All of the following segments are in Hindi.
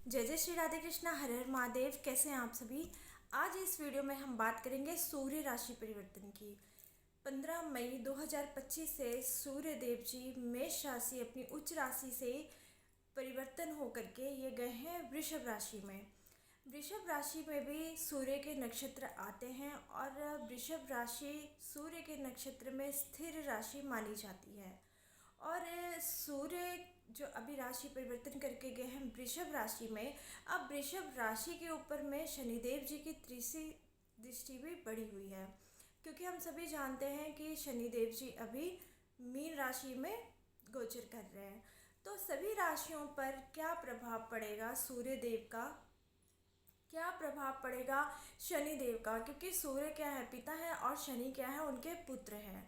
जय जय श्री राधे कृष्णा, हर हर महादेव। कैसे हैं आप सभी। आज इस वीडियो में हम बात करेंगे सूर्य राशि परिवर्तन की। 15 मई 2025 से सूर्य देव जी मेष राशि अपनी उच्च राशि से परिवर्तन होकर के ये गए हैं वृषभ राशि में। वृषभ राशि में भी सूर्य के नक्षत्र आते हैं और वृषभ राशि सूर्य के नक्षत्र में स्थिर राशि मानी जाती है। और सूर्य जो अभी राशि परिवर्तन करके गए हैं वृषभ राशि में, अब वृषभ राशि के ऊपर में शनिदेव जी की तीसरी दृष्टि भी बढ़ी हुई है, क्योंकि हम सभी जानते हैं कि शनिदेव जी अभी मीन राशि में गोचर कर रहे हैं। तो सभी राशियों पर क्या प्रभाव पड़ेगा सूर्य देव का, क्या प्रभाव पड़ेगा शनि देव का, क्योंकि सूर्य क्या है, पिता है, और शनि क्या है, उनके पुत्र हैं।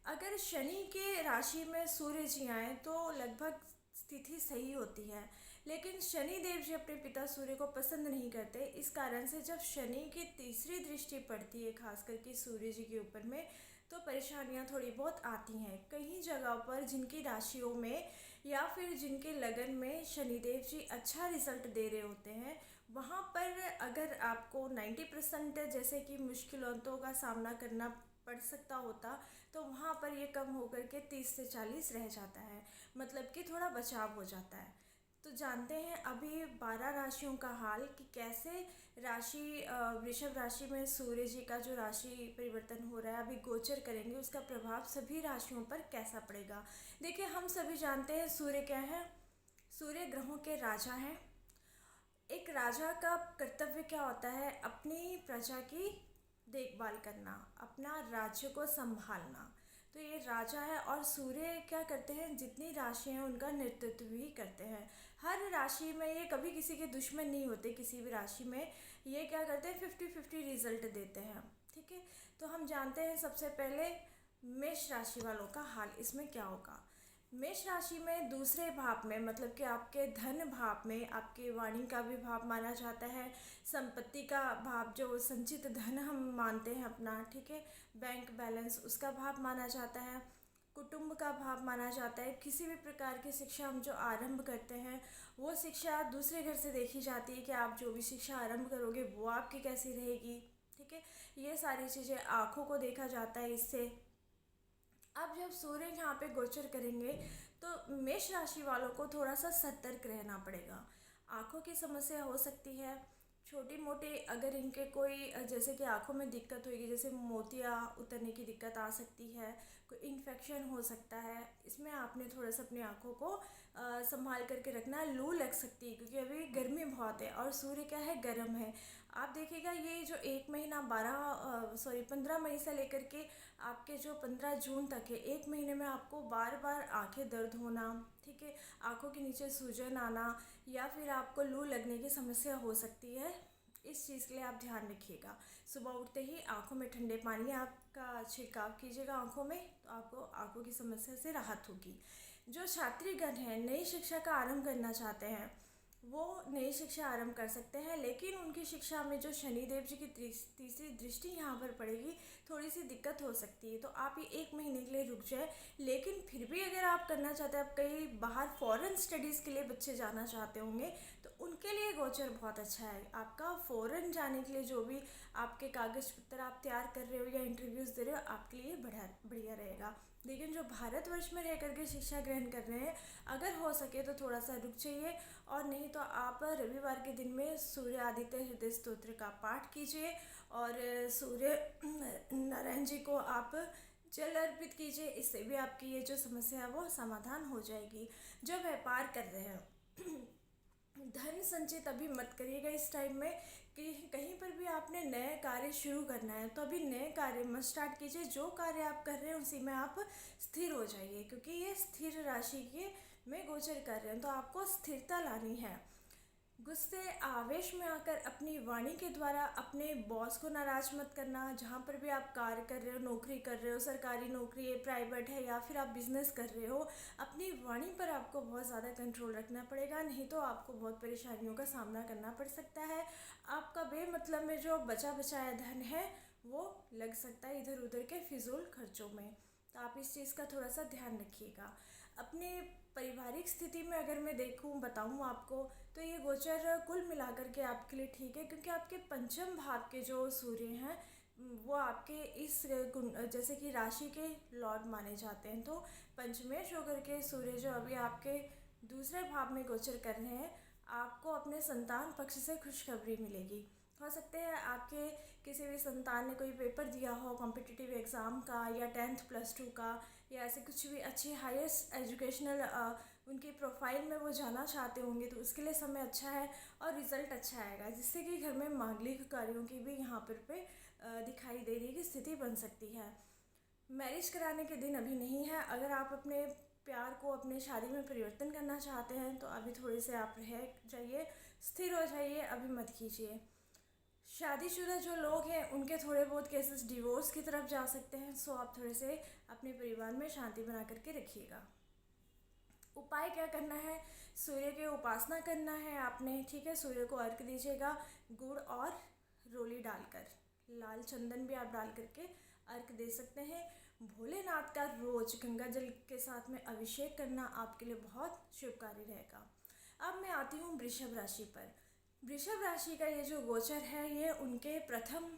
अगर शनि के राशि में सूर्य जी आए तो लगभग स्थिति सही होती है, लेकिन शनि देव जी अपने पिता सूर्य को पसंद नहीं करते। इस कारण से जब शनि की तीसरी दृष्टि पड़ती है खास करके सूर्य जी के ऊपर में, तो परेशानियां थोड़ी बहुत आती हैं। कई जगह पर जिनकी राशियों में या फिर जिनके लगन में शनिदेव जी अच्छा रिजल्ट दे रहे होते हैं, वहाँ पर अगर आपको 90% जैसे कि मुश्किलों का सामना करना पड़ सकता होता, तो वहाँ पर ये कम होकर के 30 से 40 रह जाता है, मतलब कि थोड़ा बचाव हो जाता है। तो जानते हैं अभी 12 राशियों का हाल कि कैसे राशि वृषभ राशि में सूर्य जी का जो राशि परिवर्तन हो रहा है अभी गोचर करेंगे, उसका प्रभाव सभी राशियों पर कैसा पड़ेगा। देखिए, हम सभी जानते हैं सूर्य क्या है, सूर्य ग्रहों के राजा हैं। एक राजा का कर्तव्य क्या होता है, अपनी प्रजा की देखभाल करना, अपना राज्य को संभालना। तो ये राजा है और सूर्य क्या करते हैं, जितनी राशि हैं उनका नेतृत्व भी करते हैं। हर राशि में ये कभी किसी के दुश्मन नहीं होते, किसी भी राशि में ये क्या करते हैं, 50-50 रिजल्ट देते हैं। ठीक है, तो हम जानते हैं सबसे पहले मेष राशि वालों का हाल इसमें क्या होगा। मेष राशि में दूसरे भाव में, मतलब कि आपके धन भाव में, आपके वाणी का भी भाव माना जाता है, संपत्ति का भाव जो संचित धन हम मानते हैं अपना, ठीक है, बैंक बैलेंस, उसका भाव माना जाता है, कुटुंब का भाव माना जाता है। किसी भी प्रकार की शिक्षा हम जो आरंभ करते हैं वो शिक्षा दूसरे घर से देखी जाती है कि आप जो भी शिक्षा आरंभ करोगे वो आपकी कैसी रहेगी। ठीक है, ये सारी चीज़ें आँखों को देखा जाता है इससे। अब जब सूर्य यहाँ पे गोचर करेंगे तो मेष राशि वालों को थोड़ा सा सतर्क रहना पड़ेगा। आँखों की समस्या हो सकती है, छोटी मोटी, अगर इनके कोई जैसे कि आँखों में दिक्कत होगी, जैसे मोतिया उतरने की दिक्कत आ सकती है, कोई इन्फेक्शन हो सकता है, इसमें आपने थोड़ा सा अपनी आँखों को संभाल करके रखना है। लू लग सकती है क्योंकि अभी गर्मी बहुत है और सूर्य क्या है, गर्म है। आप देखिएगा ये जो एक महीना 15 मई से लेकर के आपके जो 15 जून तक है, एक महीने में आपको बार बार आंखें दर्द होना, ठीक है, आंखों के नीचे सूजन आना, या फिर आपको लू लगने की समस्या हो सकती है। इस चीज़ के लिए आप ध्यान रखिएगा। सुबह उठते ही आंखों में ठंडे पानी आपका छिड़काव कीजिएगा आंखों में, तो आपको आंखों की समस्या से राहत होगी। जो छात्रीगण हैं, नई शिक्षा का आरंभ करना चाहते हैं, वो नई शिक्षा आरंभ कर सकते हैं, लेकिन उनकी शिक्षा में जो शनिदेव जी की तीसरी दृष्टि यहाँ पर पड़ेगी, थोड़ी सी दिक्कत हो सकती है। तो आप ये एक महीने के लिए रुक जाए, लेकिन फिर भी अगर आप करना चाहते हैं, आप कहीं बाहर फॉरेन स्टडीज़ के लिए बच्चे जाना चाहते होंगे, तो उनके लिए गोचर बहुत अच्छा है। आपका फॉरेन जाने के लिए जो भी आपके कागज़ पत्र आप तैयार कर रहे हो या इंटरव्यूज़ दे रहे हो, आपके लिए बढ़िया रहेगा। लेकिन जो भारतवर्ष में रह करके शिक्षा ग्रहण कर रहे हैं, अगर हो सके तो थोड़ा सा रुक जाइए, और नहीं तो आप रविवार के दिन में सूर्य आदित्य हृदय स्तोत्र का पाठ कीजिए और सूर्य नारायण जी को आप जल अर्पित कीजिए। इससे भी आपकी ये जो समस्या है वो समाधान हो जाएगी। जो व्यापार कर रहे हैं, धन संचित अभी मत करिएगा इस टाइम में, कि कहीं पर भी आपने नए कार्य शुरू करना है तो अभी नए कार्य मत स्टार्ट कीजिए। जो कार्य आप कर रहे हैं उसी में आप स्थिर हो जाइए, क्योंकि ये स्थिर राशि के में गोचर कर रहे हैं, तो आपको स्थिरता लानी है। गुस्से आवेश में आकर अपनी वाणी के द्वारा अपने बॉस को नाराज मत करना। जहाँ पर भी आप कार्य कर रहे हो, नौकरी कर रहे हो, सरकारी नौकरी है, प्राइवेट है, या फिर आप बिजनेस कर रहे हो, अपनी वाणी पर आपको बहुत ज़्यादा कंट्रोल रखना पड़ेगा, नहीं तो आपको बहुत परेशानियों का सामना करना पड़ सकता है। आपका बेमतलब में जो बचा बचाया धन है वो लग सकता है इधर उधर के फिजूल खर्चों में, तो आप इस चीज़ का थोड़ा सा ध्यान रखिएगा। अपने पारिवारिक स्थिति में अगर मैं बताऊं आपको, तो ये गोचर कुल मिलाकर के आपके लिए ठीक है, क्योंकि आपके पंचम भाव के जो सूर्य हैं वो आपके इस जैसे कि राशि के लॉर्ड माने जाते हैं। तो पंचमेश होकर के सूर्य जो अभी आपके दूसरे भाव में गोचर कर रहे हैं, आपको अपने संतान पक्ष से खुशखबरी मिलेगी। हो सकते हैं आपके किसी भी संतान ने कोई पेपर दिया हो कॉम्पिटिटिव एग्ज़ाम का, या 10th +2 का, या ऐसे कुछ भी अच्छी हाईएस्ट एजुकेशनल उनकी प्रोफाइल में वो जाना चाहते होंगे, तो उसके लिए समय अच्छा है और रिज़ल्ट अच्छा आएगा, जिससे कि घर में मांगलिक कार्यों की भी यहाँ पर दिखाई दे रही है कि स्थिति बन सकती है। मैरिज कराने के दिन अभी नहीं है। अगर आप अपने प्यार को अपने शादी में परिवर्तन करना चाहते हैं तो अभी थोड़े से आप रह जाइए, स्थिर हो जाइए, अभी मत कीजिए। शादीशुदा जो लोग हैं उनके थोड़े बहुत केसेस डिवोर्स की तरफ जा सकते हैं, सो आप थोड़े से अपने परिवार में शांति बना करके रखिएगा। उपाय क्या करना है, सूर्य की उपासना करना है आपने, ठीक है। सूर्य को अर्घ दीजिएगा गुड़ और रोली डालकर, लाल चंदन भी आप डाल करके अर्घ दे सकते हैं। भोलेनाथ का रोज गंगा जल के साथ में अभिषेक करना आपके लिए बहुत शुभकारी रहेगा। अब मैं आती हूँ वृषभ राशि पर। वृषभ राशि का ये जो गोचर है ये उनके प्रथम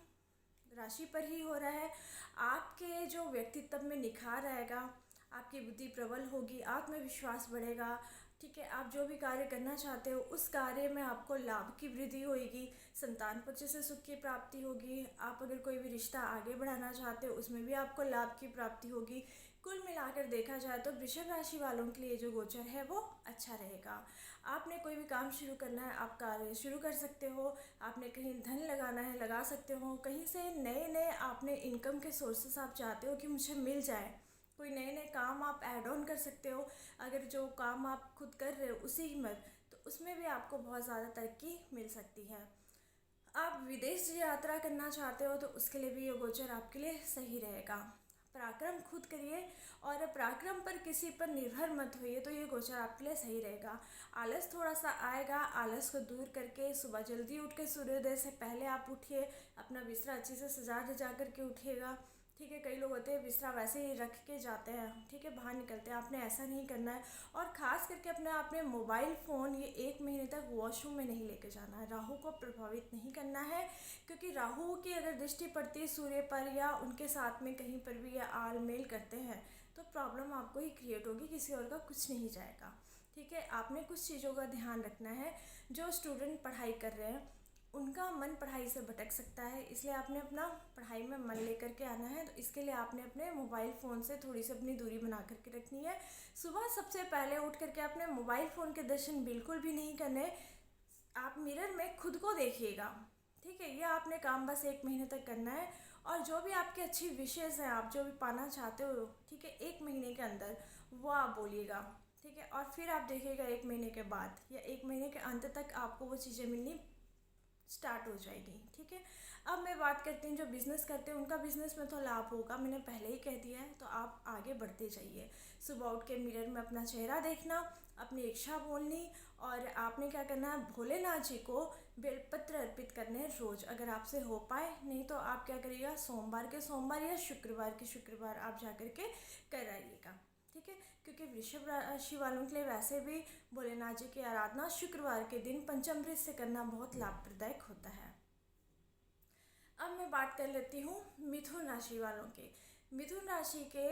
राशि पर ही हो रहा है। आपके जो व्यक्तित्व में निखार आएगा, आपकी बुद्धि प्रबल होगी, आत्मविश्वास बढ़ेगा, ठीक है। आप जो भी कार्य करना चाहते हो उस कार्य में आपको लाभ की वृद्धि होगी, संतान पक्ष से सुख की प्राप्ति होगी। आप अगर कोई भी रिश्ता आगे बढ़ाना चाहते हो उसमें भी आपको लाभ की प्राप्ति होगी। कुल मिलाकर देखा जाए तो वृषभ राशि वालों के लिए जो गोचर है वो अच्छा रहेगा। आपने कोई भी काम शुरू करना है, आप कार्य शुरू कर सकते हो। आपने कहीं धन लगाना है, लगा सकते हो। कहीं से नए नए आपने इनकम के सोर्सेस आप चाहते हो कि मुझे मिल जाए, कोई नए नए काम आप ऐड ऑन कर सकते हो। अगर जो काम आप खुद कर रहे हो उसी में, तो उसमें भी आपको बहुत ज़्यादा तरक्की मिल सकती है। आप विदेश यात्रा करना चाहते हो तो उसके लिए भी ये गोचर आपके लिए सही रहेगा। पराक्रम खुद करिए और पराक्रम पर किसी पर निर्भर मत होइए, तो ये गोचर आपके लिए सही रहेगा। आलस थोड़ा सा आएगा, आलस को दूर करके सुबह जल्दी उठ के सूर्योदय से पहले आप उठिए, अपना बिस्तर अच्छे से सजा करके उठिएगा, ठीक है। कई लोग होते हैं बिस्तर वैसे ही रख के जाते हैं, ठीक है, बाहर निकलते हैं। आपने ऐसा नहीं करना है। और ख़ास करके आपने मोबाइल फ़ोन ये 1 महीने तक वॉशरूम में नहीं लेके जाना है। राहु को प्रभावित नहीं करना है, क्योंकि राहु की अगर दृष्टि पड़ती है सूर्य पर या उनके साथ में कहीं पर भी ये आल मेल करते हैं तो प्रॉब्लम आपको ही क्रिएट होगी, किसी और का कुछ नहीं जाएगा, ठीक है। आपने कुछ चीज़ों का ध्यान रखना है। जो स्टूडेंट पढ़ाई कर रहे हैं उनका मन पढ़ाई से भटक सकता है, इसलिए आपने अपना पढ़ाई में मन लेकर के आना है। तो इसके लिए आपने अपने मोबाइल फ़ोन से थोड़ी सी अपनी दूरी बना करके रखनी है। सुबह सबसे पहले उठ करके आपने मोबाइल फ़ोन के दर्शन बिल्कुल भी नहीं करने। आप मिरर में खुद को देखिएगा, ठीक है। ये आपने काम बस 1 महीने तक करना है। और जो भी आपके अच्छी विशेष हैं, आप जो भी पाना चाहते हो, ठीक है, 1 महीने के अंदर वो आप बोलिएगा, ठीक है। और फिर आप देखिएगा 1 महीने के बाद या 1 महीने के अंत तक आपको वो चीज़ें मिलनी स्टार्ट हो जाएगी, ठीक है। अब मैं बात करती हूँ जो बिज़नेस करते हैं उनका बिज़नेस में तो लाभ होगा, मैंने पहले ही कह दिया है। तो आप आगे बढ़ते जाइए। सुबह उठ के मिरर में अपना चेहरा देखना, अपनी इच्छा बोलनी, और आपने क्या करना है, भोलेनाथ जी को बेलपत्र अर्पित करने हैं रोज़, अगर आपसे हो पाए। नहीं तो आप क्या करिएगा, सोमवार के सोमवार या शुक्रवार के शुक्रवार आप जा कर के कर आइएगा, ठीक है। क्योंकि वृषभ राशि वालों के लिए वैसे भी भोलेनाथ जी की आराधना शुक्रवार के दिन पंचामृत से करना बहुत लाभप्रदायक होता है। अब मैं बात कर लेती हूँ मिथुन राशि वालों के। मिथुन राशि के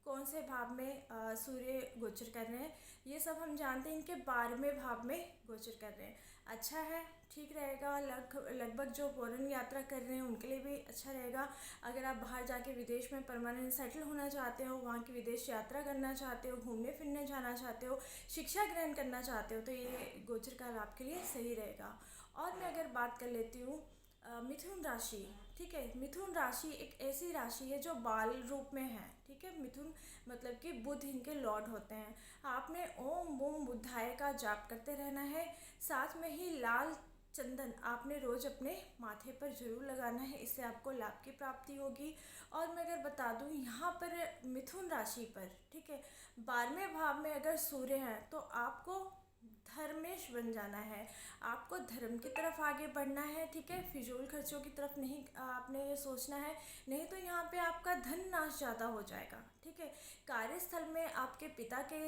कौन से भाव में सूर्य गोचर कर रहे हैं ये सब हम जानते हैं। इनके 12वें भाव में गोचर कर रहे हैं, अच्छा है, ठीक रहेगा। लगभग जो फॉरेन यात्रा कर रहे हैं उनके लिए भी अच्छा रहेगा। अगर आप बाहर जाके विदेश में परमानेंट सेटल होना चाहते हो, वहाँ की विदेश यात्रा करना चाहते हो, घूमने फिरने जाना चाहते हो, शिक्षा ग्रहण करना चाहते हो, तो ये गोचर काल आपके लिए सही रहेगा। और मैं अगर बात कर लेती हूँ मिथुन राशि, ठीक है। मिथुन राशि एक ऐसी राशि है जो बाल रूप में है, ठीक है। मिथुन मतलब कि बुध इनके लॉर्ड होते हैं। आपने ओम बूम बुद्धाय का जाप करते रहना है। साथ में ही लाल चंदन आपने रोज़ अपने माथे पर जरूर लगाना है, इससे आपको लाभ की प्राप्ति होगी। और मैं अगर बता दूं यहाँ पर मिथुन राशि पर, ठीक है, 12वें भाव में अगर सूर्य हैं तो आपको धर्मेश बन जाना है। आपको धर्म की तरफ आगे बढ़ना है, ठीक है। फिजूल खर्चों की तरफ नहीं आपने ये सोचना है, नहीं तो यहाँ पे आपका धन नाश ज़्यादा हो जाएगा, ठीक है। कार्यस्थल में आपके पिता के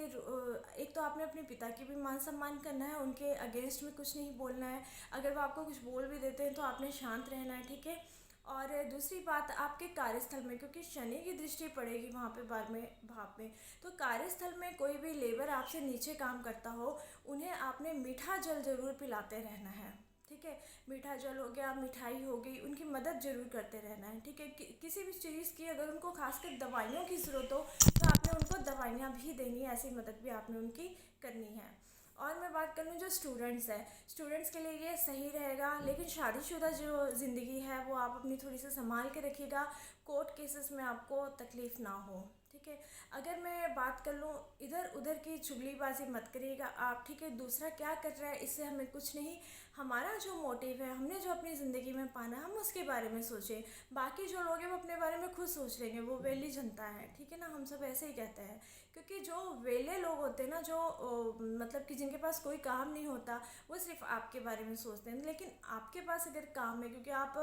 एक तो आपने अपने पिता की भी मान सम्मान करना है, उनके अगेंस्ट में कुछ नहीं बोलना है। अगर वो आपको कुछ बोल भी देते हैं तो आपने शांत रहना है, ठीक है। और दूसरी बात, आपके कार्यस्थल में क्योंकि शनि की दृष्टि पड़ेगी वहाँ पे बार में भाव में, तो कार्यस्थल में कोई भी लेबर आपसे नीचे काम करता हो, उन्हें आपने मीठा जल ज़रूर पिलाते रहना है, ठीक है। मीठा जल हो गया, मिठाई हो गई, उनकी मदद ज़रूर करते रहना है, ठीक है। किसी भी चीज़ की अगर उनको खासकर दवाइयों की ज़रूरत हो तो आपने उनको दवाइयाँ भी देनी है, ऐसी मदद भी आपने उनकी करनी है। और मैं बात कर लूँ जो स्टूडेंट्स हैं, स्टूडेंट्स के लिए ये सही रहेगा, लेकिन शादीशुदा जो ज़िंदगी है वो आप अपनी थोड़ी सी संभाल के रखिएगा, कोर्ट केसेस में आपको तकलीफ़ ना हो, ठीक है। अगर मैं बात कर लूँ, इधर उधर की चुगलीबाजी मत करिएगा आप, ठीक है। दूसरा क्या कर रहा है इससे हमें कुछ नहीं, हमारा जो मोटिव है, हमने जो अपनी ज़िंदगी में पाना है हम उसके बारे में सोचें। बाकी जो लोग हैं वो अपने बारे में खुद सोच लेंगे, वो वेली जनता है, ठीक है ना। हम सब ऐसे ही कहते हैं, क्योंकि जो वेले लोग होते हैं ना, जो मतलब कि जिनके पास कोई काम नहीं होता, वो सिर्फ आपके बारे में सोचते हैं। लेकिन आपके पास अगर काम है, क्योंकि आप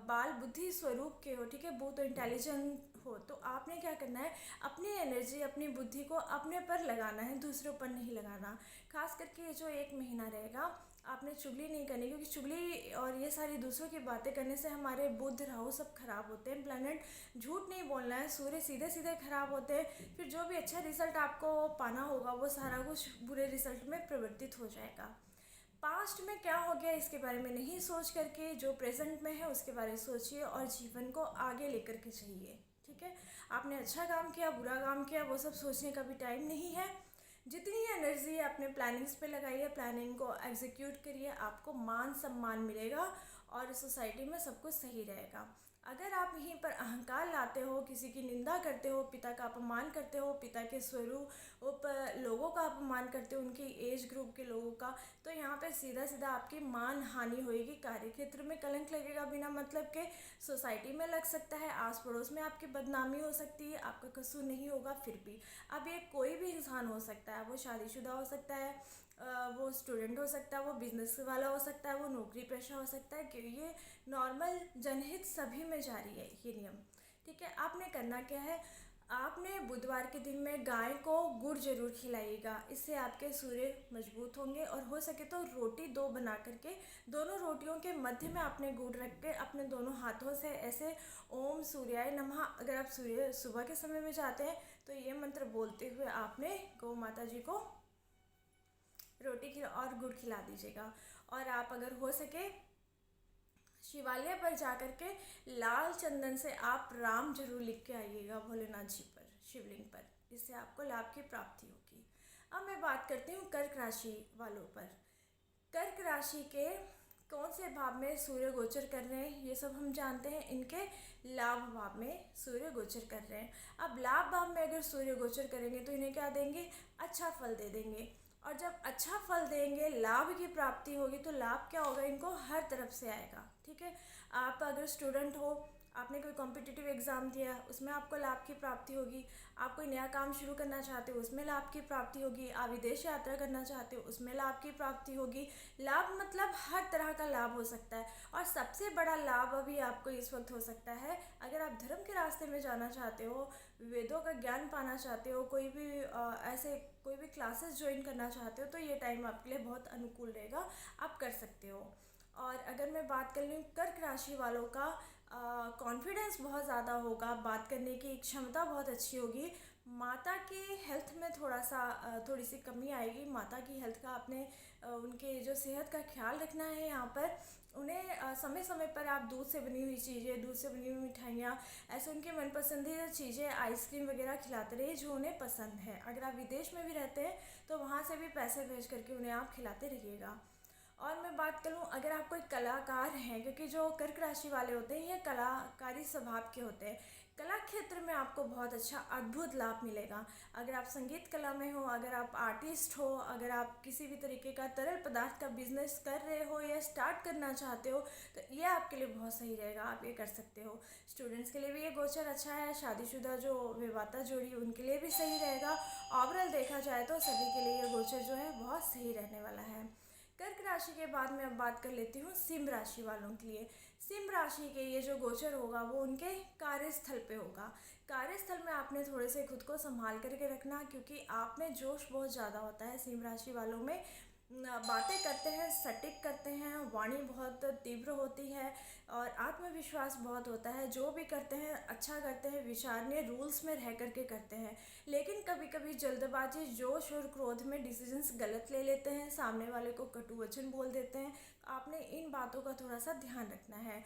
बाल बुद्धि स्वरूप के हो, ठीक है, बहुत इंटेलिजेंट हो, तो आपने क्या करना है, अपनी एनर्जी अपनी बुद्धि को अपने पर लगाना है, दूसरों पर नहीं लगाना। खास करके ये जो 1 महीना रहेगा आपने चुगली नहीं करनी, क्योंकि चुगली और ये सारी दूसरों की बातें करने से हमारे बुध राहु सब खराब होते हैं। प्लैनेट झूठ नहीं बोलना है, सूर्य सीधे सीधे खराब होते हैं, फिर जो भी अच्छा रिजल्ट आपको पाना होगा वो सारा कुछ बुरे रिजल्ट में परिवर्तित हो जाएगा। पास्ट में क्या हो गया इसके बारे में नहीं सोच करके जो प्रेजेंट में है उसके बारे में सोचिए और जीवन को आगे लेकर के चलिए, ठीक है। आपने अच्छा काम किया बुरा काम किया वो सब सोचने का भी टाइम नहीं है। जितनी एनर्जी अपने प्लानिंग्स पे लगाइए, प्लानिंग को एग्जीक्यूट करिए, आपको मान सम्मान मिलेगा और सोसाइटी में सब कुछ सही रहेगा। अगर आप यहीं पर अहंकार लाते हो, किसी की निंदा करते हो, पिता का अपमान करते हो, पिता के स्वरूप लोगों का अपमान करते हो, उनकी एज ग्रुप के लोगों का, तो यहाँ पे सीधा सीधा आपकी मान हानि होएगी, कार्यक्षेत्र में कलंक लगेगा बिना मतलब के, सोसाइटी में लग सकता है, आस पड़ोस में आपकी बदनामी हो सकती है, आपका कसूर नहीं होगा फिर भी। अब ये कोई भी इंसान हो सकता है, वो शादीशुदा हो सकता है, वो स्टूडेंट हो सकता है, वो बिजनेस वाला हो सकता है, वो नौकरी पेशा हो सकता है, कि ये नॉर्मल जनहित सभी में जारी है ये नियम, ठीक है। आपने करना क्या है, आपने बुधवार के दिन में गाय को गुड़ जरूर खिलाइएगा, इससे आपके सूर्य मजबूत होंगे। और हो सके तो रोटी 2 बना करके, दोनों रोटियों के मध्य में आपने गुड़ रख के अपने दोनों हाथों से ऐसे ओम सूर्याय नमः, अगर आप सूर्य सुबह के समय में जाते हैं तो ये मंत्र बोलते हुए आपने गौ माता जी को रोटी खिला और गुड़ खिला दीजिएगा। और आप अगर हो सके शिवालय पर जाकर के लाल चंदन से आप राम जरूर लिख के आइएगा भोलेनाथ जी पर, शिवलिंग पर, इससे आपको लाभ की प्राप्ति होगी। अब मैं बात करती हूँ कर्क राशि वालों पर। कर्क राशि के कौन से भाव में सूर्य गोचर कर रहे हैं ये सब हम जानते हैं, इनके लाभ भाव में सूर्य गोचर कर रहे हैं। अब लाभ भाव में अगर सूर्य गोचर करेंगे तो इन्हें क्या देंगे, अच्छा फल दे देंगे। और जब अच्छा फल देंगे, लाभ की प्राप्ति होगी, तो लाभ क्या होगा, इनको हर तरफ से आएगा, ठीक है। आप अगर स्टूडेंट हो, आपने कोई कॉम्पिटिटिव एग्ज़ाम दिया, उसमें आपको लाभ की प्राप्ति होगी। आप कोई नया काम शुरू करना चाहते हो, उसमें लाभ की प्राप्ति होगी। आप विदेश यात्रा करना चाहते हो, उसमें लाभ की प्राप्ति होगी। लाभ मतलब हर तरह का लाभ हो सकता है। और सबसे बड़ा लाभ अभी आपको इस वक्त हो सकता है, अगर आप धर्म के रास्ते में जाना चाहते हो, वेदों का ज्ञान पाना चाहते हो, कोई भी ऐसे कोई भी क्लासेस ज्वाइन करना चाहते हो, तो ये टाइम आपके लिए बहुत अनुकूल रहेगा, आप कर सकते हो। और अगर मैं बात कर लूँ कर्क राशि वालों का, कॉन्फिडेंस बहुत ज़्यादा होगा, बात करने की क्षमता बहुत अच्छी होगी। माता की हेल्थ में थोड़ी सी कमी आएगी। माता की हेल्थ का आपने उनके जो सेहत का ख्याल रखना है। यहाँ पर उन्हें समय समय पर आप दूध से बनी हुई चीज़ें, दूध से बनी हुई मिठाइयाँ, ऐसे उनके मन पसंदीदा चीज़ें, आइसक्रीम वगैरह खिलाते रहिए जो उन्हें पसंद है। अगर आप विदेश में भी रहते हैं तो वहाँ से भी पैसे भेज करके उन्हें आप खिलाते रहिएगा। और मैं बात करूँ, अगर आप कोई कलाकार हैं, क्योंकि जो कर्क राशि वाले होते हैं ये कलाकारी स्वभाव के होते हैं, कला क्षेत्र में आपको बहुत अच्छा अद्भुत लाभ मिलेगा। अगर आप संगीत कला में हो, अगर आप आर्टिस्ट हो, अगर आप किसी भी तरीके का तरल पदार्थ का बिजनेस कर रहे हो या स्टार्ट करना चाहते हो, तो ये आपके लिए बहुत सही रहेगा, आप ये कर सकते हो। स्टूडेंट्स के लिए भी ये गोचर अच्छा है। शादीशुदा जो विवाहिता जोड़ी उनके लिए भी सही रहेगा। ओवरऑल देखा जाए तो सभी के लिए ये गोचर जो है बहुत सही रहने वाला है। कर्क राशि के बाद में अब बात कर लेती हूँ सिंह राशि वालों के लिए। सिंह राशि के ये जो गोचर होगा वो उनके कार्यस्थल पे होगा। कार्यस्थल में आपने थोड़े से खुद को संभाल करके रखना, क्योंकि आप में जोश बहुत ज़्यादा होता है। सिंह राशि वालों में बातें करते हैं, सटीक करते हैं, वाणी बहुत तीव्र होती है और आत्मविश्वास बहुत होता है। जो भी करते हैं अच्छा करते हैं, विचारणीय रूल्स में रह करके करते हैं। लेकिन कभी कभी जल्दबाजी, जोश और क्रोध में डिसीजंस गलत ले लेते हैं, सामने वाले को कटु वचन बोल देते हैं। आपने इन बातों का थोड़ा सा ध्यान रखना है।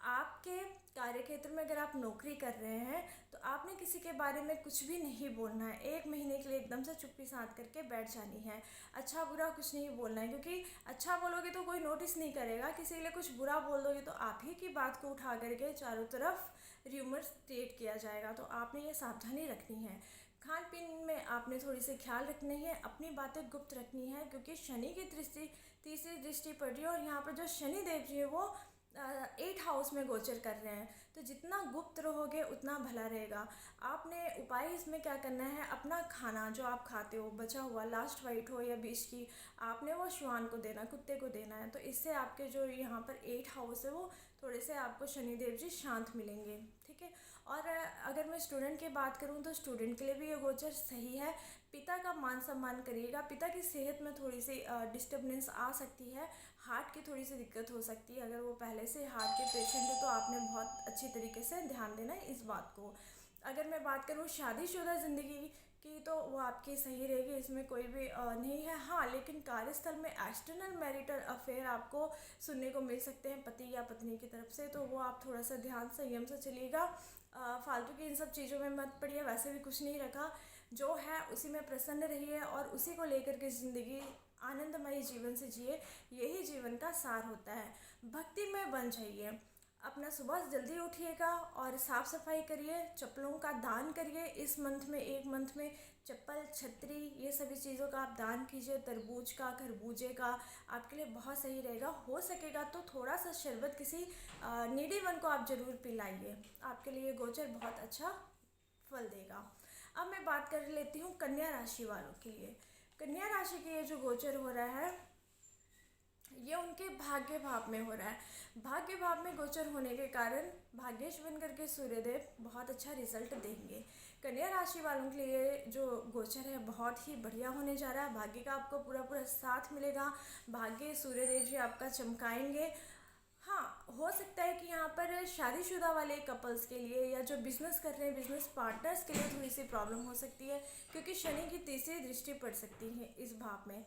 आपके कार्यक्षेत्र में अगर आप नौकरी कर रहे हैं तो आपने किसी के बारे में कुछ भी नहीं बोलना है। 1 महीने के लिए एकदम से चुप्पी साध करके बैठ जानी है। अच्छा बुरा कुछ नहीं बोलना है, क्योंकि अच्छा बोलोगे तो कोई नोटिस नहीं करेगा। किसी के लिए कुछ बुरा बोल दोगे तो आप ही की बात को उठा करके चारों तरफ र्यूमर्स क्रिएट किया जाएगा। तो आपने ये सावधानी रखनी है। खान पीन में आपने थोड़ी सी ख्याल रखनी है, अपनी बातें गुप्त रखनी है, क्योंकि शनि की दृष्टि, तीसरी दृष्टि पड़ रही है और यहाँ पर जो शनि देव जी है वो 8th हाउस में गोचर कर रहे हैं। तो जितना गुप्त रहोगे उतना भला रहेगा। आपने उपाय इसमें क्या करना है, अपना खाना जो आप खाते हो बचा हुआ, लास्ट वाइट हो या बीच की, आपने वो श्वान को देना, कुत्ते को देना है। तो इससे आपके जो यहाँ पर 8th हाउस है वो थोड़े से आपको शनिदेव जी शांत मिलेंगे। ठीक है। और अगर मैं स्टूडेंट की बात करूँ तो स्टूडेंट के लिए भी ये गोचर सही है। पिता का मान सम्मान करिएगा। पिता की सेहत में थोड़ी सी डिस्टर्बेंस आ सकती है, हार्ट की थोड़ी सी दिक्कत हो सकती है। अगर वो पहले से हार्ट के पेशेंट है तो आपने बहुत अच्छी तरीके से ध्यान देना है इस बात को। अगर मैं बात करूँ शादीशुदा ज़िंदगी की तो वो आपकी सही रहेगी, इसमें कोई भी नहीं है। हाँ, लेकिन कार्यस्थल में एक्सटर्नल मैरिटल अफेयर आपको सुनने को मिल सकते हैं पति या पत्नी की तरफ से, तो वो आप थोड़ा सा ध्यान संयम से चलिएगा। फालतू की इन सब चीज़ों में मत पड़िए। वैसे भी कुछ नहीं रखा, जो है उसी में प्रसन्न रहिए और उसी को लेकर के ज़िंदगी आनंदमयी जीवन से जिए। यही जीवन का सार होता है। भक्ति में बन जाइए। अपना सुबह जल्दी उठिएगा और साफ़ सफाई करिए, चप्पलों का दान करिए। इस मंथ में, एक मंथ में चप्पल, छतरी, ये सभी चीज़ों का आप दान कीजिए। तरबूज का, खरबूजे का आपके लिए बहुत सही रहेगा। हो सकेगा तो थोड़ा सा शरबत किसी नीडी वन को आप ज़रूर पिलाइए, आपके लिए गोचर बहुत अच्छा फल देगा। अब मैं बात कर लेती हूँ कन्या राशि वालों के लिए। कन्या राशि के ये जो गोचर हो रहा है ये उनके भाग्य भाव में हो रहा है। भाग्य भाव में गोचर होने के कारण भाग्येश बन करके सूर्यदेव बहुत अच्छा रिजल्ट देंगे। कन्या राशि वालों के लिए जो गोचर है बहुत ही बढ़िया होने जा रहा है। भाग्य का आपको पूरा पूरा साथ मिलेगा। भाग्य सूर्यदेव जी आपका चमकाएंगे। हाँ, हो सकता है कि यहाँ पर शादीशुदा वाले कपल्स के लिए या जो बिज़नेस कर रहे हैं, बिज़नेस पार्टनर्स के लिए थोड़ी सी प्रॉब्लम हो सकती है, क्योंकि शनि की तीसरी दृष्टि पड़ सकती है इस भाव में।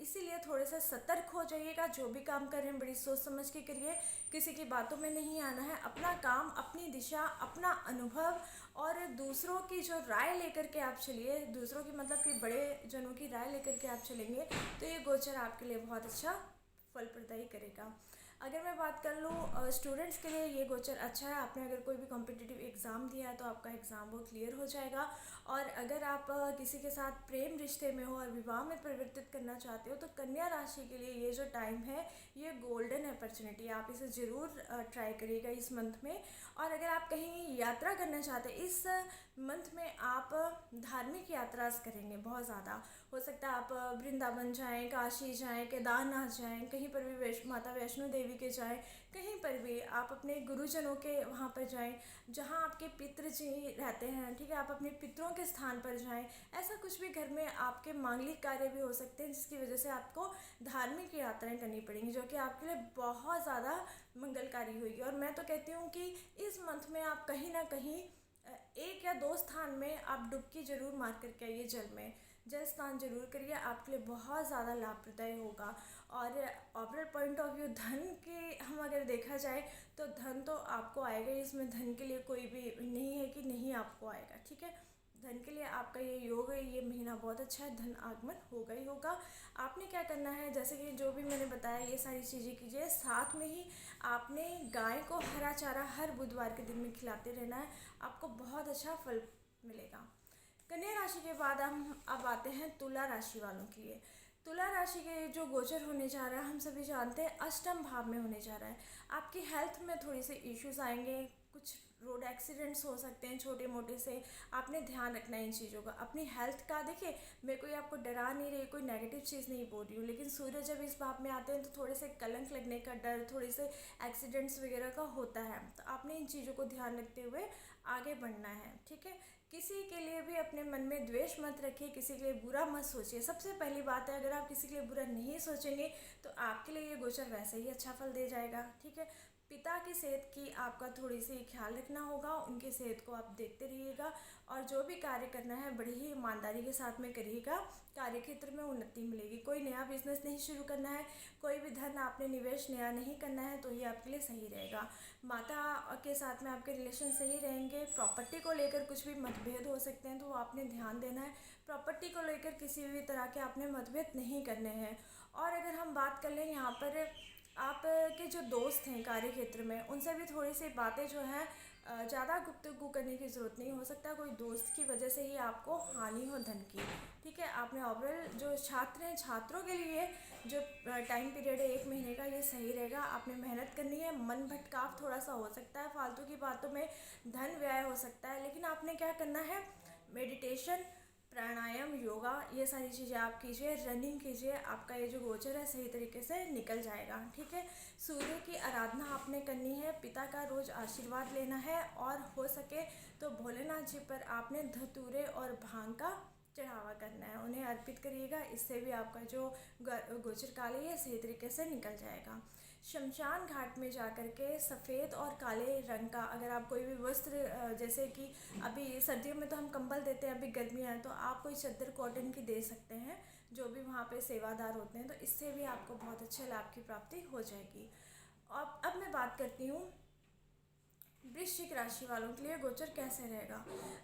इसीलिए थोड़े से सतर्क हो जाइएगा। जो भी काम कर रहे हैं बड़ी सोच समझ के करिए, किसी की बातों में नहीं आना है। अपना काम, अपनी दिशा, अपना अनुभव और दूसरों की जो राय लेकर के आप चलिए, दूसरों की मतलब कि बड़े जनों की राय लेकर के आप चलेंगे तो ये गोचर आपके लिए बहुत अच्छा फल प्रदायी करेगा। अगर मैं बात कर लूँ स्टूडेंट्स के लिए ये गोचर अच्छा है। आपने अगर कोई भी कॉम्पिटिटिव एग्ज़ाम दिया है तो आपका एग्ज़ाम वो क्लियर हो जाएगा। और अगर आप किसी के साथ प्रेम रिश्ते में हो और विवाह में परिवर्तित करना चाहते हो तो कन्या राशि के लिए ये जो टाइम है ये गोल्डन अपॉर्चुनिटी है। आप इसे ज़रूर ट्राई करिएगा इस मंथ में। और अगर आप कहीं यात्रा करना चाहते हैं इस मंथ में, आप धार्मिक यात्रा करेंगे बहुत ज़्यादा। हो सकता है आप वृंदावन जाएं, काशी जाएं, केदारनाथ जाएं, कहीं पर भी माता वैष्णो देवी के जाएं, कहीं पर भी आप अपने गुरुजनों के वहाँ पर जाएं जहाँ आपके पितृ जी रहते हैं। ठीक है, आप अपने पितरों के स्थान पर जाएं। ऐसा कुछ भी घर में आपके मांगलिक कार्य भी हो सकते हैं जिसकी वजह से आपको धार्मिक यात्राएं करनी पड़ेंगी, जो कि आपके लिए बहुत ज़्यादा मंगलकारी होगी। और मैं तो कहती हूँ कि इस मंथ में आप कहीं ना कहीं 1 या 2 स्थान में आप डुबकी ज़रूर मार करके आइए, जल में जल स्नान जरूर करिए, आपके लिए बहुत ज़्यादा लाभप्रदायी होगा। और ओवरऑल पॉइंट ऑफ व्यू धन के हम अगर देखा जाए तो धन तो आपको आएगा, इसमें धन के लिए कोई भी नहीं है कि नहीं आपको आएगा। ठीक है, धन के लिए आपका ये योग है, ये महीना बहुत अच्छा है, धन आगमन होगा ही होगा। आपने क्या करना है, जैसे कि जो भी मैंने बताया ये सारी चीज़ें कीजिए। साथ में ही आपने गाय को हरा चारा हर बुधवार के दिन में खिलाते रहना है, आपको बहुत अच्छा फल मिलेगा। कन्या राशि के बाद हम अब आते हैं तुला राशि वालों के लिए। तुला राशि के जो गोचर होने जा रहा है, हम सभी जानते हैं अष्टम भाव में होने जा रहा है। आपकी हेल्थ में थोड़ी सी इश्यूज आएंगे, कुछ रोड एक्सीडेंट्स हो सकते हैं छोटे मोटे से। आपने ध्यान रखना है इन चीज़ों का, अपनी हेल्थ का। देखिए, मैं कोई आपको डरा नहीं रही, कोई नेगेटिव चीज़ नहीं बोल रही हूँ, लेकिन सूर्य जब इस भाव में आते हैं तो थोड़े से कलंक लगने का डर, थोड़े से एक्सीडेंट्स वगैरह का होता है। तो आपने इन चीज़ों को ध्यान रखते हुए आगे बढ़ना है, ठीक है। किसी के लिए भी अपने मन में द्वेष मत रखिए, किसी के लिए बुरा मत सोचिए। सबसे पहली बात है, अगर आप किसी के लिए बुरा नहीं सोचेंगे तो आपके लिए ये गोचर वैसे ही अच्छा फल दे जाएगा, ठीक है। पिता की सेहत की आपका थोड़ी सी ख्याल रखना होगा, उनकी सेहत को आप देखते रहिएगा, और जो भी कार्य करना है बड़ी ही ईमानदारी के साथ में करिएगा। कार्य क्षेत्र में उन्नति मिलेगी। कोई नया बिजनेस नहीं शुरू करना है, कोई भी धन आपने निवेश नया नहीं करना है, तो ये आपके लिए सही रहेगा। माता के साथ में आपके रिलेशन सही रहेंगे। प्रॉपर्टी को लेकर कुछ भी मतभेद हो सकते हैं, तो वो आपने ध्यान देना है। प्रॉपर्टी को लेकर किसी भी तरह के आपने मतभेद नहीं करने हैं। और अगर हम बात कर लें यहाँ पर, आपके जो दोस्त हैं कार्य क्षेत्र में, उनसे भी थोड़ी सी बातें जो हैं ज़्यादा गुफ्तगू करने की ज़रूरत नहीं। हो सकता है कोई दोस्त की वजह से ही आपको हानि हो धन की, ठीक है। आपने ओवरऑल जो छात्र हैं, छात्रों के लिए जो टाइम पीरियड है 1 महीने का, ये सही रहेगा। आपने मेहनत करनी है। मन भटकाव थोड़ा सा हो सकता है, फालतू की बातों में धन व्यय हो सकता है, लेकिन आपने क्या करना है, मेडिटेशन, प्राणायाम, योगा, ये सारी चीज़ें आप कीजिए, रनिंग कीजिए। आपका ये जो गोचर है सही तरीके से निकल जाएगा, ठीक है। सूर्य की आराधना आपने करनी है, पिता का रोज़ आशीर्वाद लेना है, और हो सके तो भोलेनाथ जी पर आपने धतूरे और भांग का चढ़ावा करना है, उन्हें अर्पित करिएगा। इससे भी आपका जो गोचर काल है ये सही तरीके से निकल जाएगा। शमशान घाट में जाकर के सफ़ेद और काले रंग का, अगर आप कोई भी वस्त्र, जैसे कि अभी सर्दियों में तो हम कंबल देते हैं, अभी गर्मियाँ हैं तो आप कोई चादर कॉटन की दे सकते हैं, जो भी वहाँ पे सेवादार होते हैं, तो इससे भी आपको बहुत अच्छे लाभ की प्राप्ति हो जाएगी। अब मैं बात करती हूँ वृश्चिक राशि वालों के लिए गोचर कैसे रहेगा।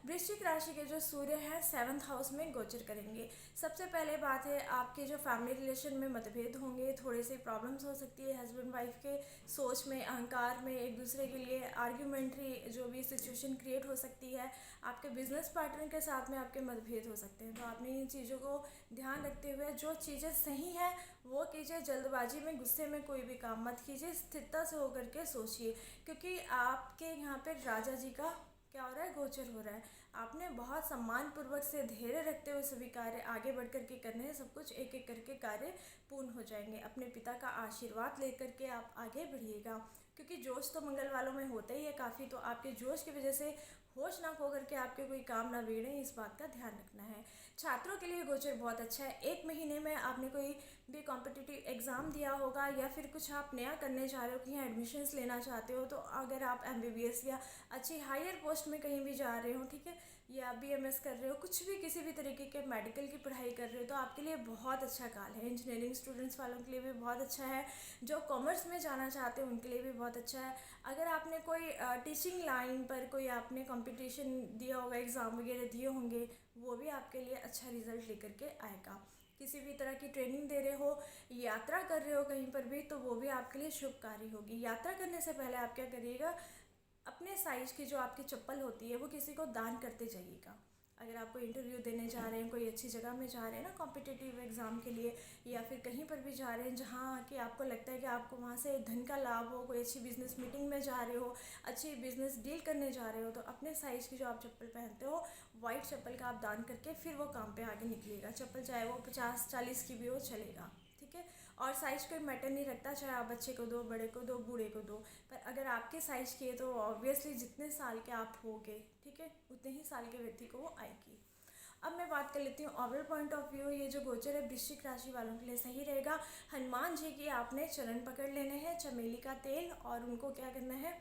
वृश्चिक राशि के जो सूर्य हैं 7th हाउस में गोचर करेंगे। सबसे पहले बात है, आपके जो फैमिली रिलेशन में मतभेद होंगे, थोड़ी सी प्रॉब्लम्स हो सकती है। हस्बैंड वाइफ के सोच में, अहंकार में, एक दूसरे के लिए आर्ग्यूमेंट्री जो भी सिचुएशन क्रिएट हो सकती है। आपके बिजनेस पार्टनर के साथ में आपके मतभेद हो सकते हैं, तो आपने इन चीज़ों को ध्यान रखते हुए जो चीज़ें सही हैं वो कीजिए। जल्दबाजी में, गुस्से में कोई भी काम मत कीजिए, स्थिरता से होकर के सोचिए, क्योंकि आपके यहाँ पे राजा जी का क्या हो रहा है, गोचर हो रहा है। आपने बहुत सम्मान पूर्वक से धैर्य रखते हुए सभी कार्य आगे बढ़ करके करने हैं। सब कुछ एक एक करके कार्य पूर्ण हो जाएंगे। अपने पिता का आशीर्वाद लेकर के आप आगे बढ़िएगा, क्योंकि जोश तो मंगल वालों में होता ही है काफ़ी, तो आपके जोश की वजह से होश ना खो करके आपके कोई काम ना बिगड़े, इस बात का ध्यान रखना है। छात्रों के लिए गोचर बहुत अच्छा है। 1 महीने में आपने कोई भी कॉम्पिटिटिव एग्ज़ाम दिया होगा, या फिर कुछ आप नया करने जा रहे हो, कहीं एडमिशन्स लेना चाहते हो, तो अगर आप MBBS या अच्छी हायर पोस्ट में कहीं भी जा रहे हो, ठीक है, या BMS कर रहे हो, कुछ भी किसी भी तरीके के मेडिकल की पढ़ाई कर रहे हो, तो आपके लिए बहुत अच्छा काल है। इंजीनियरिंग स्टूडेंट्स वालों के लिए भी बहुत अच्छा है। जो कॉमर्स में जाना चाहते हैं उनके लिए भी बहुत अच्छा है। अगर आपने कोई टीचिंग लाइन पर कोई आपने कंपटीशन दिया होगा, एग्ज़ाम वगैरह दिए होंगे, वो भी आपके लिए अच्छा रिजल्ट लेकर के आएगा। किसी भी तरह की ट्रेनिंग दे रहे हो, यात्रा कर रहे हो कहीं पर भी, तो वो भी आपके लिए शुभकारी होगी। यात्रा करने से पहले आप क्या करिएगा, अपने साइज़ की जो आपकी चप्पल होती है वो किसी को दान करते जाइएगा। अगर आप कोई इंटरव्यू देने जा रहे हैं, कोई अच्छी जगह में जा रहे हैं ना कॉम्पिटिटिव एग्ज़ाम के लिए, या फिर कहीं पर भी जा रहे हैं जहाँ कि आपको लगता है कि आपको वहाँ से धन का लाभ हो, कोई अच्छी बिज़नेस मीटिंग में जा रहे हो, अच्छी बिज़नेस डील करने जा रहे हो, तो अपने साइज़ की जो आप चप्पल पहनते हो, वाइट चप्पल का आप दान करके फिर वो काम पे आगे निकलिएगा। चप्पल चाहे वो 50-40 की भी हो, चलेगा, ठीक है। और साइज़ कोई मैटर नहीं रखता, चाहे आप बच्चे को दो, बड़े को दो, बूढ़े को दो, पर अगर आपके साइज़ की है तो ऑब्वियसली जितने साल के आप होगे, ठीक है, उतने ही साल के व्यक्ति को वो आएगी। अब मैं बात कर लेती हूँ ओवरऑल पॉइंट ऑफ व्यू। ये जो गोचर है वृश्चिक राशि वालों के लिए सही रहेगा। हनुमान जी की आपने चरण पकड़ लेने हैं, चमेली का तेल, और उनको क्या करना है,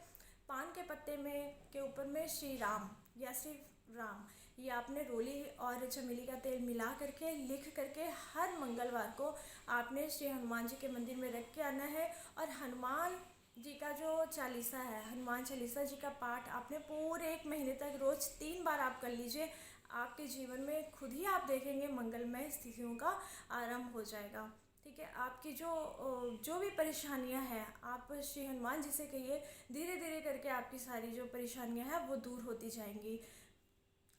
पान के पत्ते में के ऊपर में श्री राम या श्री राम, ये आपने रोली और चमेली का तेल मिला करके लिख करके हर मंगलवार को आपने श्री हनुमान जी के मंदिर में रख के आना है। और हनुमान जी का जो चालीसा है, हनुमान चालीसा जी का पाठ आपने पूरे 1 महीने तक रोज़ 3 बार आप कर लीजिए। आपके जीवन में खुद ही आप देखेंगे मंगलमय स्थितियों का आरंभ हो जाएगा। ठीक है, आपकी जो भी परेशानियां हैं, आप श्री हनुमान जी से कहिए, धीरे धीरे करके आपकी सारी जो परेशानियां हैं वो दूर होती जाएंगी।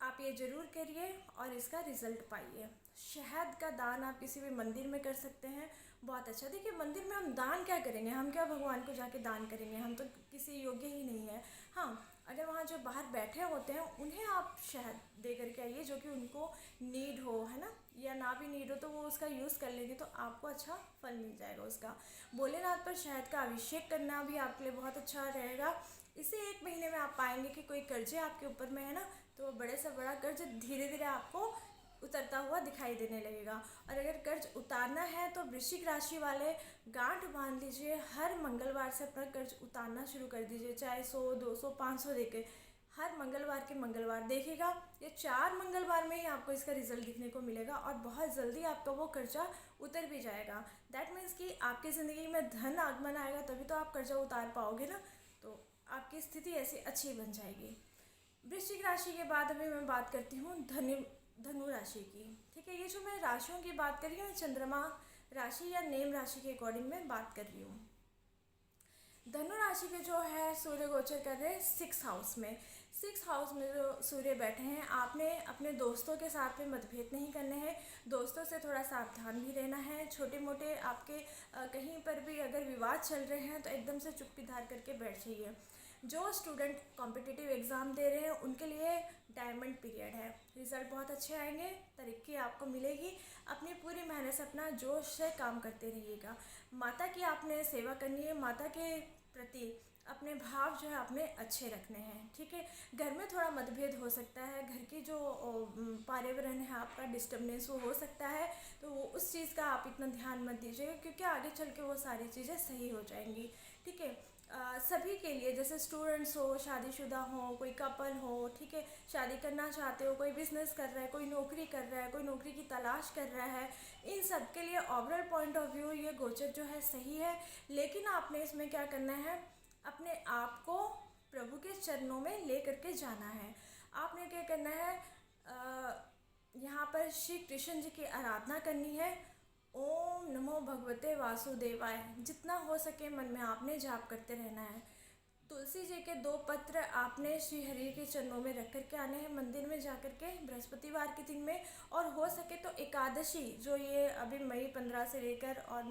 आप ये ज़रूर करिए और इसका रिज़ल्ट पाइए। शहद का दान आप किसी भी मंदिर में कर सकते हैं, बहुत अच्छा। देखिए, मंदिर में हम दान क्या करेंगे, हम क्या भगवान को जाके दान करेंगे, हम तो किसी योग्य ही नहीं है। हाँ, अगर वहाँ जो बाहर बैठे होते हैं उन्हें आप शहद दे करके आइए, जो कि उनको नीड हो, है ना, या ना भी नीड हो तो वो उसका यूज़ कर लेंगे तो आपको अच्छा फल मिल जाएगा उसका। भोलेनाथ पर शहद का अभिषेक करना भी आपके लिए बहुत अच्छा रहेगा। इसी 1 महीने में आप पाएंगे कि कोई कर्जे आपके ऊपर में है ना, तो बड़े से बड़ा कर्ज धीरे धीरे आपको उतरता हुआ दिखाई देने लगेगा। और अगर कर्ज उतारना है तो वृश्चिक राशि वाले गांठ बांध लीजिए, हर मंगलवार से अपना कर्ज उतारना शुरू कर दीजिए, चाहे 100, 200, 500 देके हर मंगलवार के मंगलवार देखिएगा। ये 4 मंगलवार में ही आपको इसका रिजल्ट दिखने को मिलेगा और बहुत जल्दी आपका वो कर्जा उतर भी जाएगा। दैट मीन्स कि आपकी ज़िंदगी में धन आगमन आएगा, तभी तो आप कर्जा उतार पाओगे ना, तो आपकी स्थिति ऐसी अच्छी बन जाएगी। वृश्चिक राशि के बाद अभी मैं बात करती हूँ धनु राशि की। ठीक है, ये जो मैं राशियों की बात कर रही हूँ चंद्रमा राशि या नेम राशि के अकॉर्डिंग मैं बात कर रही हूँ। धनु राशि के जो है सूर्य गोचर कर रहे हैं 6 हाउस में। 6 हाउस में जो सूर्य बैठे हैं, आपने अपने दोस्तों के साथ में मतभेद नहीं करने हैं, दोस्तों से थोड़ा सावधान भी रहना है। छोटे मोटे आपके कहीं पर भी अगर विवाद चल रहे हैं तो एकदम से चुप्पी धार करके बैठ जाइए। जो स्टूडेंट कॉम्पिटिटिव एग्ज़ाम दे रहे हैं उनके लिए डायमंड पीरियड है, रिज़ल्ट बहुत अच्छे आएंगे, तरक्की आपको मिलेगी। अपनी पूरी मेहनत से अपना जोश से काम करते रहिएगा। माता की आपने सेवा करनी है, माता के प्रति अपने भाव जो है आपने अच्छे रखने हैं। ठीक है, घर में थोड़ा मतभेद हो सकता है, घर की जो पर्यावरण है आपका डिस्टर्बेंस वो हो सकता है, तो वो उस चीज़ का आप इतना ध्यान मत दीजिएगा, क्योंकि आगे चल के वो सारी चीज़ें सही हो जाएंगी। ठीक है, सभी के लिए, जैसे स्टूडेंट्स हो, शादीशुदा हो, कोई कपल हो, ठीक है, शादी करना चाहते हो, कोई बिजनेस कर रहा है, कोई नौकरी कर रहा है, कोई नौकरी की तलाश कर रहा है, इन सब के लिए ओवरऑल पॉइंट ऑफ व्यू ये गोचर जो है सही है। लेकिन आपने इसमें क्या करना है, अपने आप को प्रभु के चरणों में ले करके जाना है। आपने क्या करना है, यहाँ पर श्री कृष्ण जी की आराधना करनी है। ओम नमो भगवते वासुदेवाय जितना हो सके मन में आपने जाप करते रहना है। तुलसी जी के 2 पत्र आपने श्री हरि के चरणों में रख करके आने हैं मंदिर में जा कर के बृहस्पतिवार के दिन में। और हो सके तो एकादशी, जो ये अभी मई 15 से लेकर और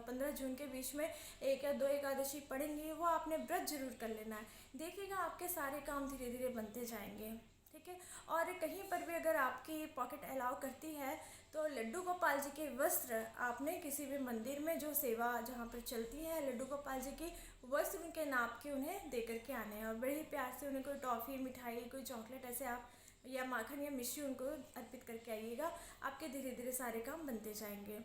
15 जून के बीच में 1 या 2 एकादशी पड़ेंगी, वो आपने व्रत जरूर कर लेना है। देखिएगा आपके सारे काम धीरे धीरे बनते जाएंगे। ठीक है, और कहीं पर भी अगर आपकी पॉकेट अलाउ करती है तो लड्डू गोपाल जी के वस्त्र आपने किसी भी मंदिर में जो सेवा जहाँ पर चलती है लड्डू गोपाल जी की, वस्त्र उनके नाप के उन्हें दे करके आने हैं। और बड़े ही प्यार से उन्हें कोई टॉफ़ी, मिठाई, कोई चॉकलेट ऐसे आप या माखन या मिश्री उनको अर्पित करके आइएगा। आपके धीरे धीरे सारे काम बनते जाएंगे।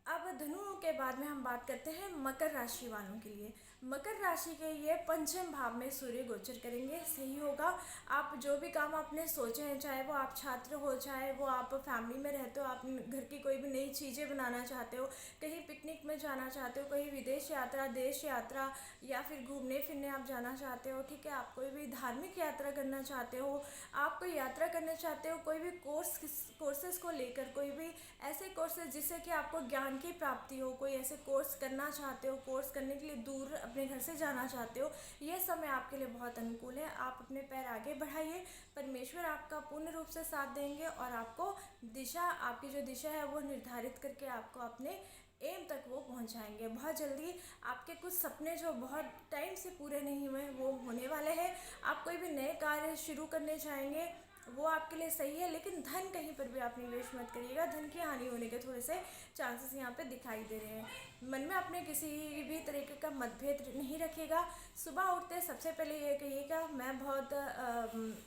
अब धनु के बाद में हम बात करते हैं मकर राशि वालों के लिए। मकर राशि के ये पंचम भाव में सूर्य गोचर करेंगे, सही होगा। आप जो भी काम आपने सोचे हैं, चाहे वो आप छात्र हो, चाहे वो आप फैमिली में रहते हो, आप घर की कोई भी नई चीज़ें बनाना चाहते हो, कहीं पिकनिक में जाना चाहते हो, कहीं विदेश यात्रा, देश यात्रा, या फिर घूमने फिरने आप जाना चाहते हो, ठीक है, आप कोई भी धार्मिक यात्रा करना चाहते हो, आप कोई यात्रा करना चाहते हो, कोई भी कोर्सेज को लेकर, कोई भी ऐसे कोर्सेज जिससे कि आपको ज्ञान की प्राप्ति हो, कोई ऐसे कोर्स करना चाहते हो, कोर्स करने के लिए दूर अपने घर से जाना चाहते हो, यह समय आपके लिए बहुत अनुकूल है। आप अपने पैर आगे बढ़ाइए, परमेश्वर आपका पूर्ण रूप से साथ देंगे और आपको दिशा, आपकी जो दिशा है वो निर्धारित करके आपको अपने एम तक वो पहुंचाएंगे। बहुत जल्दी आपके कुछ सपने जो बहुत टाइम से पूरे नहीं हुए वो होने वाले हैं। आप कोई भी नए कार्य शुरू करने चाहेंगे वो आपके लिए सही है, लेकिन धन कहीं पर भी आप निवेश मत करिएगा, धन की हानि होने के थोड़े से चांसेस यहाँ पे दिखाई दे रहे हैं। मन में अपने किसी भी तरीके का मतभेद नहीं रखिएगा। सुबह उठते सबसे पहले ये कहिएगा, मैं बहुत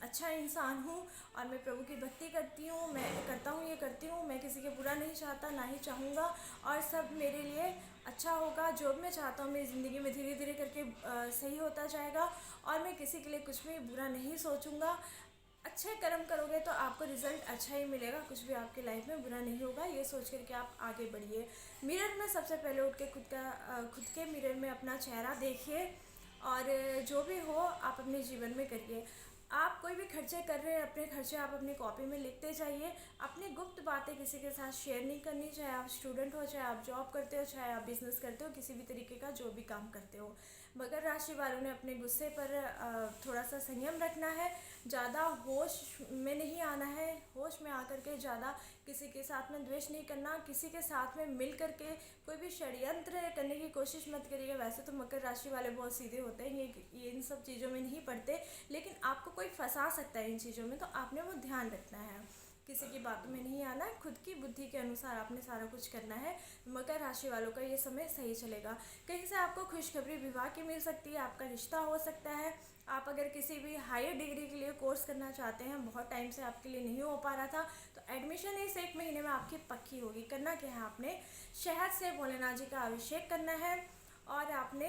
अच्छा इंसान हूँ और मैं प्रभु की भक्ति करती हूँ, मैं करता हूँ, ये करती हूँ, मैं किसी के बुरा नहीं चाहता, ना ही चाहूँगा, और सब मेरे लिए अच्छा होगा। जो भी मैं चाहता हूँ मेरी ज़िंदगी में धीरे धीरे करके सही होता जाएगा और मैं किसी के लिए कुछ भी बुरा नहीं सोचूंगा। अच्छे कर्म करोगे तो आपको रिजल्ट अच्छा ही मिलेगा, कुछ भी आपकी लाइफ में बुरा नहीं होगा, ये सोच करके आप आगे बढ़िए। मिरर में सबसे पहले उठ के खुद के मिरर में अपना चेहरा देखिए और जो भी हो आप अपने जीवन में करिए। आप कोई भी खर्चे कर रहे हैं, अपने खर्चे आप अपनी कॉपी में लिखते जाइए। अपनी गुप्त बातें किसी के साथ शेयर नहीं करनी, चाहे आप स्टूडेंट हो, चाहे आप जॉब करते हो, चाहे आप बिजनेस करते हो, किसी भी तरीके का जो भी काम करते हो। मकर राशि वालों ने अपने गुस्से पर थोड़ा सा संयम रखना है, ज़्यादा होश में नहीं आना है। होश में आकर के ज़्यादा किसी के साथ में द्वेष नहीं करना, किसी के साथ में मिल करके कोई भी षड्यंत्र करने की कोशिश मत करिएगा। वैसे तो मकर राशि वाले बहुत सीधे होते हैं, ये इन सब चीज़ों में नहीं पड़ते, लेकिन आपको कोई फंसा सकता है इन चीज़ों में, तो आपने वो ध्यान रखना है। किसी की बातों में नहीं आना है, खुद की बुद्धि के अनुसार आपने सारा कुछ करना है। मकर राशि वालों का ये समय सही चलेगा। कहीं से आपको खुशखबरी विवाह की मिल सकती है, आपका रिश्ता हो सकता है। आप अगर किसी भी हायर डिग्री के लिए कोर्स करना चाहते हैं, बहुत टाइम से आपके लिए नहीं हो पा रहा था, तो एडमिशन इस 1 महीने में आपकी पक्की होगी। करना क्या है, आपने शहद से भोलेनाथ जी का अभिषेक करना है और आपने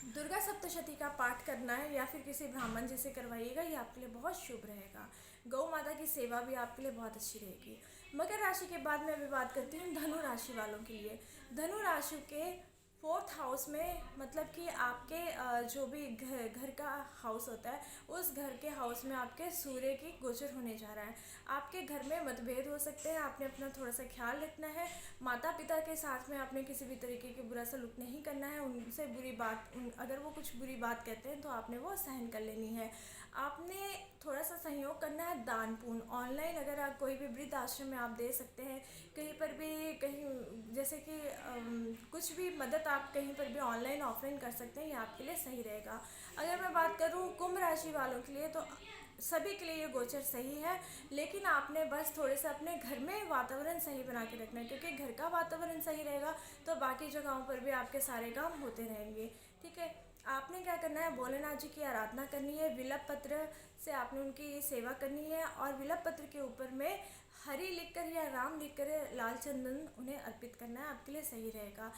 दुर्गा सप्तशती का पाठ करना है, या फिर किसी ब्राह्मण जी से करवाइएगा, ये आपके लिए बहुत शुभ रहेगा। गौ माता की सेवा भी आपके लिए बहुत अच्छी रहेगी। मकर राशि के बाद मैं अभी बात करती हूँ धनु राशि वालों के लिए। धनु राशि के 4th हाउस में, मतलब कि आपके जो भी घर का हाउस होता है, उस घर के हाउस में आपके सूर्य की गोचर होने जा रहा है। आपके घर में मतभेद हो सकते हैं, आपने अपना थोड़ा सा ख्याल रखना है। माता पिता के साथ में आपने किसी भी तरीके की बुरा सलूक नहीं करना है, उनसे बुरी बात, अगर वो कुछ बुरी बात कहते हैं तो आपने वो सहन कर लेनी है। आपने थोड़ा सा सहयोग करना है दान पुण्य। ऑनलाइन अगर आप कोई भी वृद्ध आश्रम में आप दे सकते हैं, कहीं पर भी, कहीं जैसे कि कुछ भी मदद आप कहीं पर भी ऑनलाइन ऑफलाइन कर सकते हैं, ये आपके लिए सही रहेगा। अगर मैं बात करूँ कुंभ राशि वालों के लिए, तो सभी के लिए ये गोचर सही है, लेकिन आपने बस थोड़े से अपने घर में वातावरण सही बना के रखना है, क्योंकि घर का वातावरण सही रहेगा तो बाकी जगहों पर भी आपके सारे काम होते रहेंगे। ठीक है, आपने क्या करना है, भोलेनाथ जी की आराधना करनी है, विलप पत्र से आपने उनकी सेवा करनी है, और विलप पत्र के ऊपर में हरि लिखकर या राम लिखकर लाल चंदन उन्हें अर्पित करना है, आपके लिए सही रहेगा।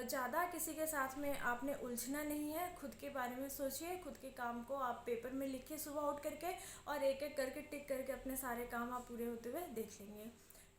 ज़्यादा किसी के साथ में आपने उलझना नहीं है, खुद के बारे में सोचिए, खुद के काम को आप पेपर में लिखिए सुबह उठ करके, और एक एक करके टिक करके अपने सारे काम आप पूरे होते हुए देख लेंगे।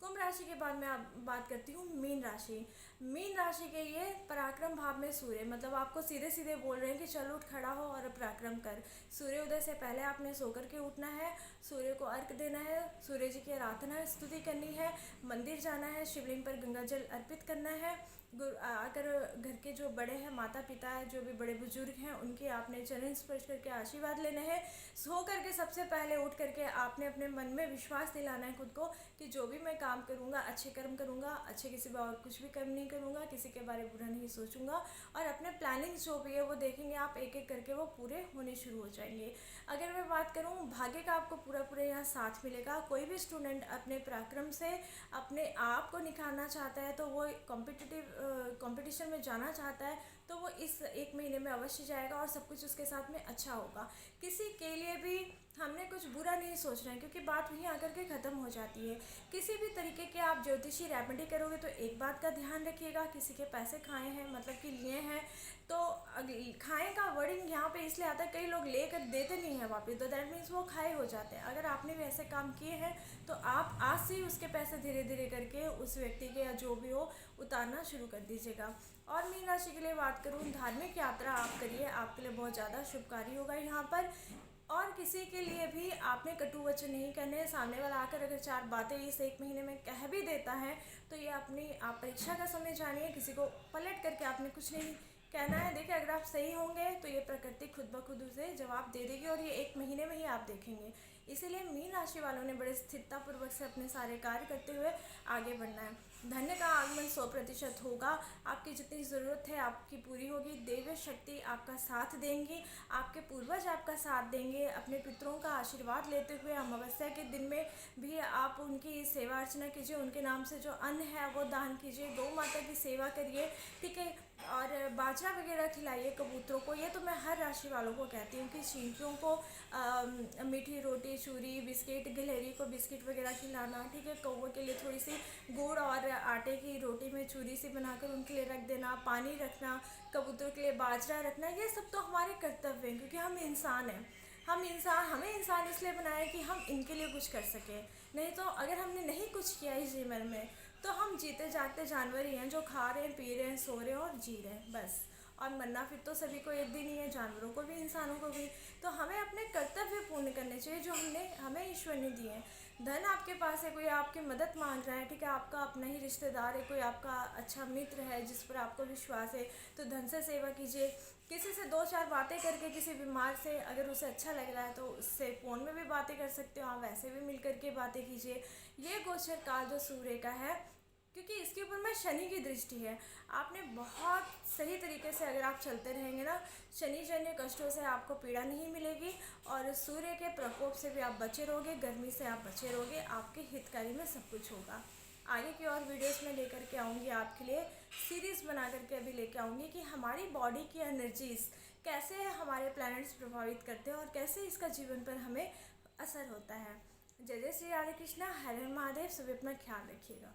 कुंभ राशि के बाद मैं आप बात करती हूँ मीन राशि। मीन राशि के ये पराक्रम भाव में सूर्य, मतलब आपको सीधे सीधे बोल रहे हैं कि चल उठ खड़ा हो और पराक्रम कर। सूर्योदय से पहले आपने सो कर के उठना है, सूर्य को अर्घ देना है, सूर्य जी की आराधना स्तुति करनी है, मंदिर जाना है, शिवलिंग पर गंगा जल अर्पित करना है। अगर घर के जो बड़े हैं, माता पिता है, जो भी बड़े बुजुर्ग हैं, उनके आपने चरण स्पर्श करके आशीर्वाद लेना है। सो करके सबसे पहले उठ करके आपने अपने मन में विश्वास दिलाना है खुद को कि जो भी मैं काम करूँगा अच्छे कर्म करूँगा, अच्छे किसी बार और कुछ भी कर्म नहीं करूँगा, किसी के बारे में बुरा नहीं सोचूंगा, और अपने प्लानिंग जो भी है वो देखेंगे आप, एक एक करके वो पूरे होने शुरू हो जाएंगे। अगर मैं बात करूँ भाग्य का, आपको पूरा पूरा यहाँ साथ मिलेगा। कोई भी स्टूडेंट अपने पराक्रम से अपने आप को निखारना चाहता है, तो वो कंपटीशन में जाना चाहता है, तो वो इस 1 महीने में अवश्य जाएगा और सब कुछ उसके साथ में अच्छा होगा। किसी के लिए भी हमने कुछ बुरा नहीं सोचना है, क्योंकि बात वहीं आकर के ख़त्म हो जाती है। किसी भी तरीके के आप ज्योतिषी रेमेडी करोगे तो एक बात का ध्यान रखिएगा, किसी के पैसे खाए हैं, मतलब कि लिए हैं, तो खाए का वर्डिंग यहाँ पे इसलिए आता है, कई लोग लेकर देते नहीं हैं वापस, तो दैट मीन्स वो खाए हो जाते हैं। अगर आपने भी ऐसे काम किए हैं तो आप आज से ही उसके पैसे धीरे धीरे करके उस व्यक्ति के या जो भी हो उतारना शुरू कर दीजिएगा। और मीन राशि के लिए बात करूँ, धार्मिक यात्रा आप करिए, आपके लिए बहुत ज़्यादा शुभकारी होगा यहाँ पर। और किसी के लिए भी आपने कटु वचन नहीं करने। सामने वाला आकर अगर 4 बातें इस 1 महीने में कह भी देता है तो ये आप परीक्षा का समय जानिए, किसी को पलट करके आपने कुछ नहीं कहना है। देखिए, अगर आप सही होंगे तो ये प्रकृति खुद ब खुद उसे जवाब दे देगी, और ये 1 महीने में ही आप देखेंगे। इसीलिए मीन राशि वालों ने बड़े स्थिरतापूर्वक से अपने सारे कार्य करते हुए आगे बढ़ना है। धन्य का आगमन 100% होगा, आपकी जितनी ज़रूरत है आपकी पूरी होगी। देव शक्ति आपका साथ देंगी, आपके पूर्वज आपका साथ देंगे। अपने पितरों का आशीर्वाद लेते हुए अमावस्या के दिन में भी आप उनकी सेवा अर्चना कीजिए, उनके नाम से जो अन्न है वो दान कीजिए, गौ माता की सेवा करिए, ठीक है। और बाजरा वगैरह खिलाइए कबूतरों को। ये तो मैं हर राशि वालों को कहती हूँ कि चींटियों को मीठी रोटी, चूरी, बिस्किट, गिलहरी को बिस्किट वगैरह खिलाना, ठीक है। कौवे के लिए थोड़ी सी गुड़ और आटे की रोटी में चूरी सी बनाकर उनके लिए रख देना, पानी रखना, कबूतरों के लिए बाजरा रखना, ये सब तो हमारे कर्तव्य हैं, क्योंकि हम इंसान हैं। हमें इंसान इसलिए बनाया कि हम इनके लिए कुछ कर सकें। नहीं तो अगर हमने नहीं कुछ किया इस जीवन में तो हम जीते जागते जानवर ही हैं, जो खा रहे हैं, पी रहे हैं, सो रहे हैं और जी रहे हैं, बस। और मरना फिर तो सभी को एक दिन ही है, जानवरों को भी इंसानों को भी। तो हमें अपने कर्तव्य पूर्ण करने चाहिए जो हमें ईश्वर ने दिए हैं। धन आपके पास है, कोई आपकी मदद मांग रहा है, ठीक है, आपका अपना ही रिश्तेदार है, कोई आपका अच्छा मित्र है जिस पर आपको विश्वास है, तो धन से सेवा कीजिए। किसी से दो चार बातें करके, किसी बीमार से अगर उसे अच्छा लग रहा है तो उससे फ़ोन में भी बातें कर सकते हो आप, वैसे भी मिल करके बातें कीजिए। ये गोचर काल जो सूर्य का है, क्योंकि इसके ऊपर में शनि की दृष्टि है, आपने बहुत सही तरीके से अगर आप चलते रहेंगे ना, शनि जन्य कष्टों से आपको पीड़ा नहीं मिलेगी और सूर्य के प्रकोप से भी आप बचे रहोगे, गर्मी से आप बचे रहोगे, आपके हितकारी में सब कुछ होगा। आगे की और वीडियोस में लेकर के आऊँगी आपके लिए, सीरीज़ बना करके अभी लेके आऊँगी कि हमारी बॉडी की एनर्जीज़ कैसे हमारे प्लैनेट्स प्रभावित करते हैं और कैसे इसका जीवन पर हमें असर होता है। जय जय श्री राधे कृष्णा, हर हर महादेव। सभी अपना ख्याल रखिएगा।